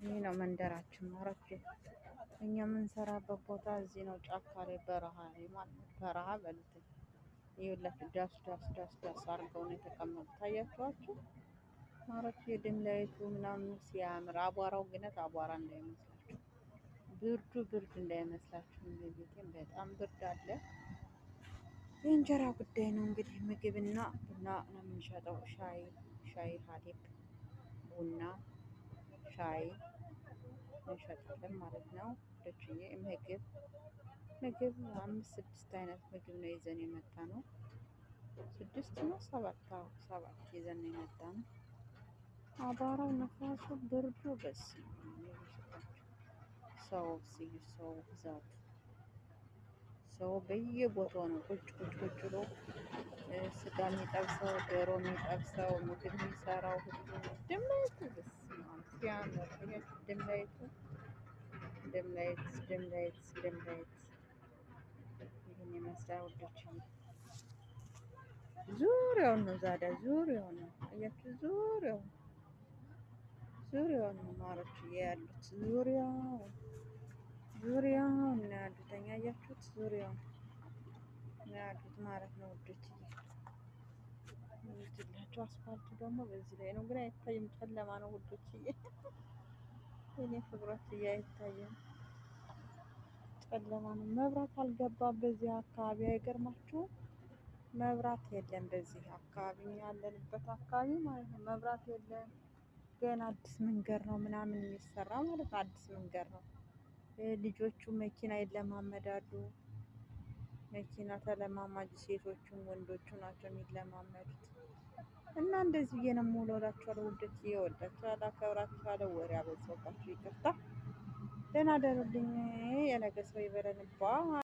ይህ ነው መንደራችን ማረች። እኛ የምንሰራበት ቦታ እዚህ ነው፣ ጫካ ላይ በረሃ ላይ ማለት ነው። በረሃ በሉት ይኸውላችሁ፣ ዳስ ዳስ ዳስ ዳስ አድርገው ነው የተቀመጡት። ታያችኋቸው ማረች። የድንጋይቱ ምናምን ሲያምር፣ አቧራው ግነት አቧራ እንዳይመስላችሁ፣ ብርዱ ብርድ እንዳይመስላችሁ። ቤቴም በጣም ብርድ አለ። የእንጀራ ጉዳይ ነው እንግዲህ። ምግብና ቡና ነው የምንሸጠው። ሻይ ሀሊብ፣ ቡና፣ ሻይ እንሸጣለን ማለት ነው። ደችዬ ምግብ 5-6 አይነት ምግብ ነው ይዘን የመጣ ነው። 6 ነው 7? አዎ 7 ይዘን የመጣ ነው። አቧራው፣ ነፋሱ፣ ብርዱ በስ ሰው ብዛቱ፣ ሰው በየቦታው ነው ቁጭ ብሎ ስጋ የሚጠብሰው፣ ዶሮ የሚጠብሰው፣ ምግብ የሚሰራው ሁሉ ድምላይቱ ሲያምር ድምላይቱ ይህን ይመስላል ወዶች። ዙሪያውን ነው ዛዳ፣ ዙሪያውን ነው አያችሁ፣ ዙሪያውን ነው ማሮች ያሉት፣ ዙሪያውን ነው ያሉት። አያችሁት? ዙሪያውን ነው ያሉት ማለት ነው ውዶች። ይላችሁ አስፋልቱ ደግሞ በዚህ ላይ ነው፣ ግን አይታይም፣ ጨለማ ነው ውዶች። እኔ ፍቅሮች አይታይም፣ ጨለማ ነው። መብራት አልገባም በዚህ አካባቢ። አይገርማችሁም? መብራት የለም በዚህ አካባቢ፣ ያለንበት አካባቢ ማለት ነው። መብራት የለም። ገና አዲስ መንገድ ነው ምናምን የሚሰራ ማለት ነው። አዲስ መንገድ ነው። ልጆቹ መኪና ይለማመዳሉ። መኪና ተለማማጅ ሴቶቹም ወንዶቹ ናቸው የሚለማመዱት። እና እንደዚህ ብዬ ነው የምውለው። ውዶች እወዳችኋለሁ፣ አከብራችኋለሁ። ወሬ አበዛሁባችሁ፣ ይቅርታ። ደህና ደሩልኝ። የነገ ሰው ይበለን።